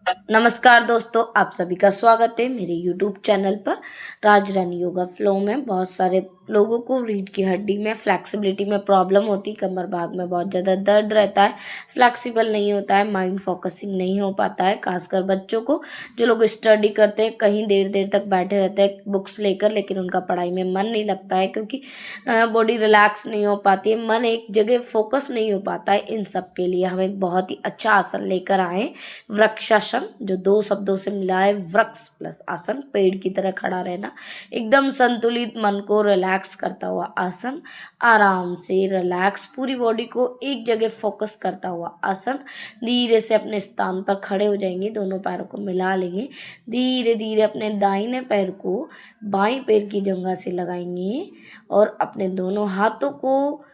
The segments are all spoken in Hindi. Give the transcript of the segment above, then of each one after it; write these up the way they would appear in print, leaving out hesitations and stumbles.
नमस्कार दोस्तों, आप सभी का स्वागत है मेरे यूट्यूब चैनल पर। राज रानी योगा फ्लो में बहुत सारे लोगों को रीढ़ की हड्डी में फ्लेक्सिबिलिटी में प्रॉब्लम होती, कमर भाग में बहुत ज़्यादा दर्द रहता है, फ्लेक्सिबल नहीं होता है, माइंड फोकसिंग नहीं हो पाता है। खासकर बच्चों को, जो लोग स्टडी करते हैं, कहीं देर देर तक बैठे रहते हैं बुक्स लेकर, लेकिन उनका पढ़ाई में मन नहीं लगता है क्योंकि बॉडी रिलैक्स नहीं हो पाती है, मन एक जगह फोकस नहीं हो पाता है। इन सब के लिए हम एक बहुत ही अच्छा आसन लेकर आए, वृक्षासन, जो दो शब्दों से मिला है, वृक्ष प्लस आसन, पेड़ की तरह खड़ा रहना, एकदम संतुलित, मन को रिलैक्स करता हुआ आसन, आराम से रिलैक्स पूरी बॉडी को एक जगह फोकस करता हुआ आसन। धीरे से अपने स्थान पर खड़े हो जाएंगे, दोनों पैरों को मिला लेंगे, धीरे धीरे अपने दाहिने पैर को बाएं पैर की जगह से लगाएंगे और अपने दोनों हाथों को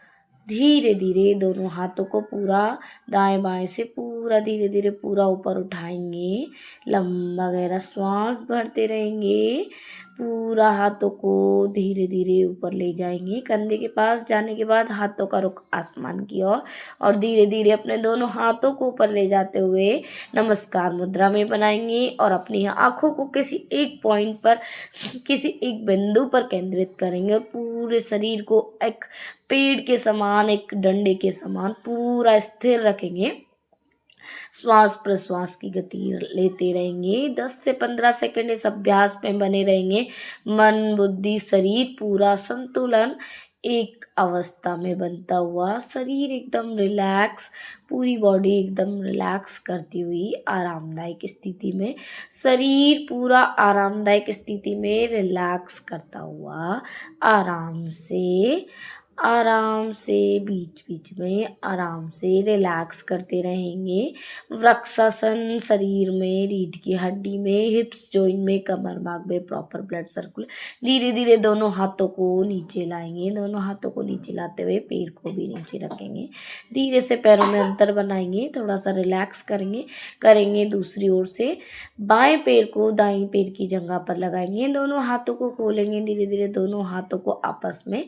धीरे धीरे, दोनों हाथों को पूरा दाएं बाएं से पूरा धीरे धीरे पूरा ऊपर उठाएंगे, लंबा गहरा श्वास भरते रहेंगे, पूरा हाथों को धीरे धीरे ऊपर ले जाएंगे। कंधे के पास जाने के बाद हाथों का रुख आसमान की ओर और धीरे धीरे अपने दोनों हाथों को ऊपर ले जाते हुए नमस्कार मुद्रा में बनाएंगे और अपनी आंखों को किसी एक पॉइंट पर, किसी एक बिंदु पर केंद्रित करेंगे और पूरे शरीर को एक पेड़ के समान, एक डंडे के समान पूरा स्थिर रखेंगे। श्वास प्रश्वास की गति लेते रहेंगे, 10 से 15 सेकंड इस अभ्यास में बने रहेंगे। मन बुद्धि शरीर पूरा संतुलन एक अवस्था में बनता हुआ, शरीर एकदम रिलैक्स, पूरी बॉडी एकदम रिलैक्स करती हुई आरामदायक स्थिति में, शरीर पूरा आरामदायक स्थिति में रिलैक्स करता हुआ आराम से बीच बीच में आराम से रिलैक्स करते रहेंगे। वृक्षासन, शरीर में, रीढ़ की हड्डी में, हिप्स जॉइंट में, कमर भाग में प्रॉपर ब्लड सर्कुलेट। धीरे धीरे दोनों हाथों को नीचे लाएंगे, दोनों हाथों को नीचे लाते हुए पैर को भी नीचे रखेंगे, धीरे से पैरों में अंतर बनाएंगे, थोड़ा सा रिलैक्स करेंगे दूसरी ओर से बाएं पैर को दाएं पैर की जगह पर लगाएंगे, दोनों हाथों को खोलेंगे, धीरे धीरे दोनों हाथों को आपस में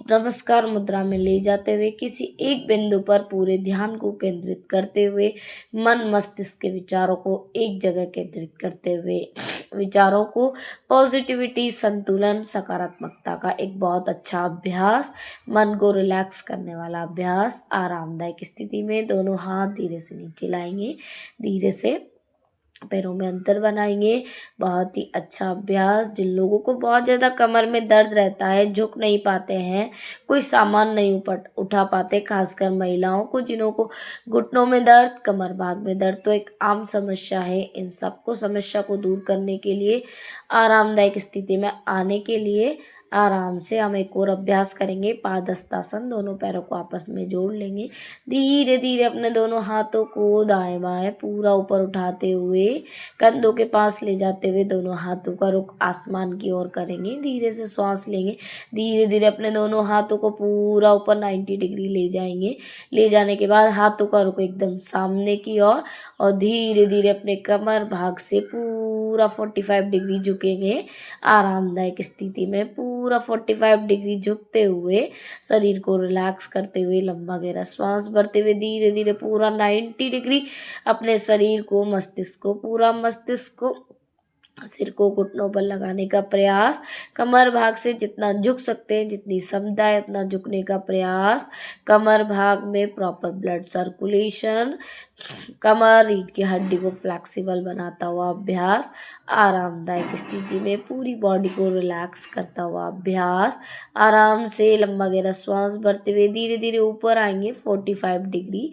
नमस्कार मुद्रा में ले जाते हुए किसी एक बिंदु पर पूरे ध्यान को केंद्रित करते हुए, मन मस्तिष्क के विचारों को एक जगह केंद्रित करते हुए, विचारों को पॉजिटिविटी, संतुलन, सकारात्मकता का एक बहुत अच्छा अभ्यास, मन को रिलैक्स करने वाला अभ्यास। आरामदायक स्थिति में दोनों हाथ धीरे से नीचे लाएंगे, धीरे से पैरों में अंतर बनाएंगे। बहुत ही अच्छा अभ्यास। जिन लोगों को बहुत ज़्यादा कमर में दर्द रहता है, झुक नहीं पाते हैं, कोई सामान नहीं उठा पाते, खासकर महिलाओं को, जिन्हों को घुटनों में दर्द, कमर भाग में दर्द तो एक आम समस्या है, इन सबको समस्या को दूर करने के लिए, आरामदायक स्थिति में आने के लिए आराम से हम एक और अभ्यास करेंगे। पादहस्तासन, दोनों पैरों को आपस में जोड़ लेंगे, धीरे धीरे अपने दोनों हाथों को दाएं बाएं पूरा ऊपर उठाते हुए कंधों के पास ले जाते हुए दोनों हाथों का रुख आसमान की ओर करेंगे, धीरे से श्वास लेंगे, धीरे धीरे अपने दोनों हाथों को पूरा ऊपर 90 डिग्री ले जाएंगे। ले जाने के बाद हाथों का रुख एकदम सामने की ओर और धीरे धीरे अपने कमर भाग से पूरा 45 डिग्री झुकेंगे। आरामदायक स्थिति में पूरा 45 डिग्री झुकते हुए, शरीर को रिलैक्स करते हुए, लंबा गहरा श्वास भरते हुए, धीरे धीरे पूरा 90 डिग्री अपने शरीर को, मस्तिष्क को, सिर को घुटनों पर लगाने का प्रयास, कमर भाग से जितना झुक सकते हैं, जितनी क्षमता है उतना झुकने का प्रयास, कमर भाग में प्रॉपर ब्लड सर्कुलेशन, कमर रीढ़ की हड्डी को फ्लेक्सिबल बनाता हुआ अभ्यास, आरामदायक स्थिति में पूरी बॉडी को रिलैक्स करता हुआ अभ्यास। आराम से लंबा गहरा श्वास भरते हुए धीरे धीरे ऊपर आएंगे 45 डिग्री,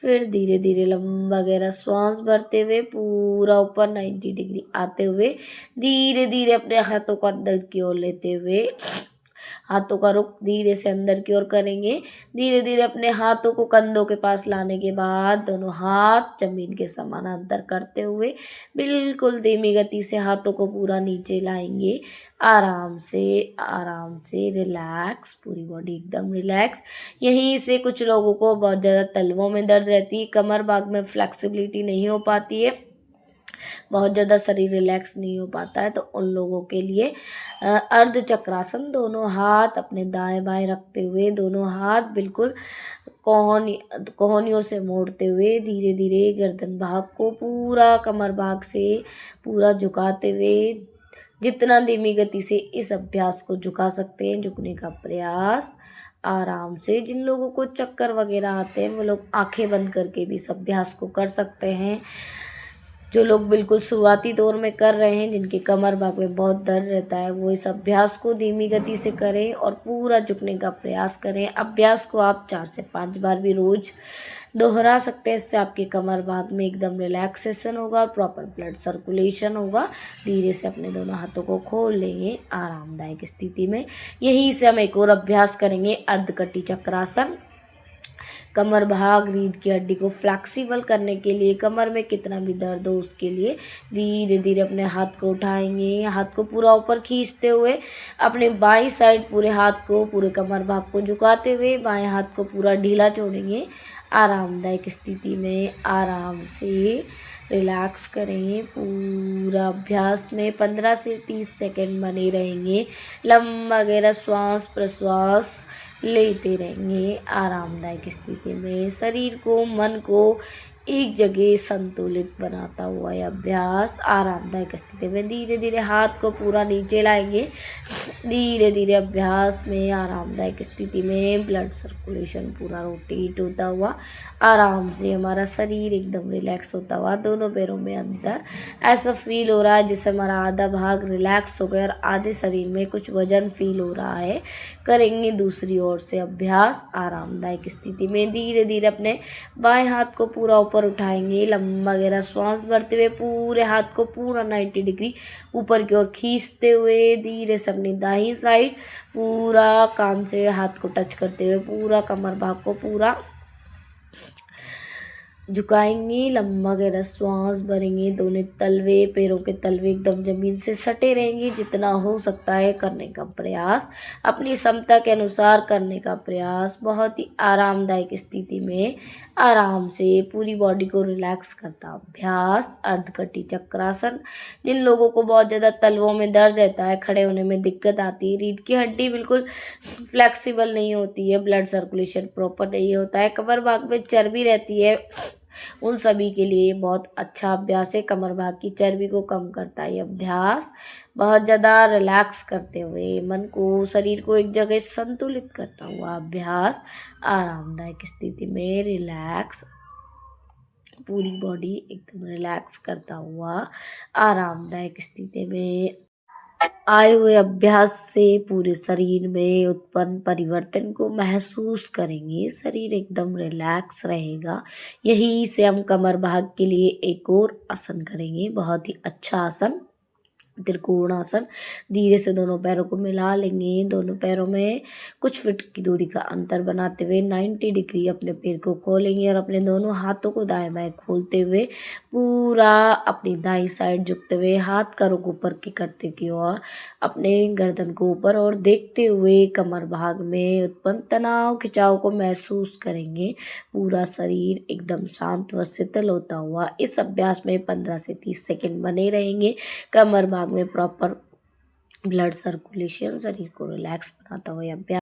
फिर धीरे धीरे लंबा गहरा श्वास भरते हुए पूरा ऊपर 90 डिग्री आते हुए, धीरे धीरे अपने हाथों को अंदर की ओर लेते हुए, हाथों का रुख धीरे से अंदर की ओर करेंगे, धीरे धीरे अपने हाथों को कंधों के पास लाने के बाद दोनों हाथ जमीन के समानांतर करते हुए बिल्कुल धीमी गति से हाथों को पूरा नीचे लाएंगे। आराम से रिलैक्स, पूरी बॉडी एकदम रिलैक्स। यहीं से कुछ लोगों को बहुत ज़्यादा तलवों में दर्द रहती है, कमर भाग में फ्लेक्सिबिलिटी नहीं हो पाती है, बहुत ज़्यादा शरीर रिलैक्स नहीं हो पाता है तो उन लोगों के लिए अर्ध चक्रासन, दोनों हाथ अपने दाएं बाएं रखते हुए, दोनों हाथ बिल्कुल कोहनियों से मोड़ते हुए धीरे धीरे गर्दन भाग को पूरा कमर भाग से पूरा झुकाते हुए जितना धीमी गति से इस अभ्यास को झुका सकते हैं झुकने का प्रयास आराम से। जिन लोगों को चक्कर वगैरह आते हैं वो लोग आंखें बंद करके भी इस अभ्यास को कर सकते हैं। जो लोग बिल्कुल शुरुआती दौर में कर रहे हैं, जिनके कमर भाग में बहुत दर्द रहता है, वो इस अभ्यास को धीमी गति से करें और पूरा झुकने का प्रयास करें। अभ्यास को आप 4 से 5 बार भी रोज दोहरा सकते हैं। इससे आपके कमर भाग में एकदम रिलैक्सेशन होगा, प्रॉपर ब्लड सर्कुलेशन होगा। धीरे से अपने दोनों हाथों को खोल लेंगे आरामदायक स्थिति में। यही से हम एक और अभ्यास करेंगे, अर्धकटी चक्रासन। कमर भाग रीढ़ की हड्डी को फ्लेक्सिबल करने के लिए, कमर में कितना भी दर्द हो उसके लिए धीरे धीरे अपने हाथ को उठाएंगे, हाथ को पूरा ऊपर खींचते हुए अपने बाईं साइड पूरे हाथ को, पूरे कमर भाग को झुकाते हुए बाएं हाथ को पूरा ढीला छोड़ेंगे। आरामदायक स्थिति में आराम से रिलैक्स करें। पूरा अभ्यास में 15 से 30 सेकंड बने रहेंगे। लंबा गहरा श्वास प्रश्वास लेते रहेंगे। आरामदायक स्थिति में शरीर को, मन को एक जगह संतुलित बनाता हुआ यह अभ्यास आरामदायक स्थिति में धीरे धीरे हाथ को पूरा नीचे लाएंगे। धीरे धीरे अभ्यास में आरामदायक स्थिति में ब्लड सर्कुलेशन पूरा रोटेट होता हुआ आराम से हमारा शरीर एकदम रिलैक्स होता हुआ, दोनों पैरों में अंदर ऐसा फील हो रहा है जैसे हमारा आधा भाग रिलैक्स हो गया और आधे शरीर में कुछ वजन फील हो रहा है। करेंगे दूसरी ओर से अभ्यास आरामदायक स्थिति में। धीरे धीरे अपने बाएं हाथ को पूरा ऊपर उठाएंगे, लंबा गहरा श्वास भरते हुए पूरे हाथ को पूरा 90 डिग्री ऊपर की ओर खींचते हुए धीरे से अपनी दाहिनी साइड पूरा कान से हाथ को टच करते हुए पूरा कमर भाग को पूरा झुकाएंगे। लंबा गहरा श्वास भरेंगे, दोनों तलवे, पैरों के तलवे एकदम जमीन से सटे रहेंगे। जितना हो सकता है करने का प्रयास, अपनी क्षमता के अनुसार करने का प्रयास। बहुत ही आरामदायक स्थिति में आराम से पूरी बॉडी को रिलैक्स करता अभ्यास अर्धकटी चक्रासन। जिन लोगों को बहुत ज़्यादा तलवों में दर्द रहता है, खड़े होने में दिक्कत आती है, रीढ़ की हड्डी बिल्कुल फ्लेक्सिबल नहीं होती है, ब्लड सर्कुलेशन प्रॉपर नहीं होता है, कमर भाग में चर्बी रहती है, उन सभी के लिए बहुत अच्छा अभ्यास है। कमर भाग की चर्बी को कम करता है ये अभ्यास। बहुत ज़्यादा रिलैक्स करते हुए मन को, शरीर को एक जगह संतुलित करता हुआ अभ्यास आरामदायक स्थिति में रिलैक्स, पूरी बॉडी एकदम रिलैक्स करता हुआ आरामदायक स्थिति में आए हुए अभ्यास से पूरे शरीर में उत्पन्न परिवर्तन को महसूस करेंगे। शरीर एकदम रिलैक्स रहेगा। यही से हम कमर भाग के लिए एक और आसन करेंगे, बहुत ही अच्छा आसन, त्रिकोणासन। धीरे से दोनों पैरों को मिला लेंगे, दोनों पैरों में कुछ फीट की दूरी का अंतर बनाते हुए 90 डिग्री अपने पैर को खोलेंगे और अपने दोनों हाथों को दाएं बाएं खोलते हुए पूरा अपनी दाईं साइड झुकते हुए हाथ का रुख ऊपर की करते की ओर अपने गर्दन को ऊपर और देखते हुए कमर भाग में उत्पन्न तनाव खिंचाव को महसूस करेंगे। पूरा शरीर एकदम शांत व शीतल होता हुआ इस अभ्यास में 15 से 30 सेकंड बने रहेंगे। कमर भाग में प्रॉपर ब्लड सर्कुलेशन, शरीर को रिलैक्स बनाता हुआ अभ्यास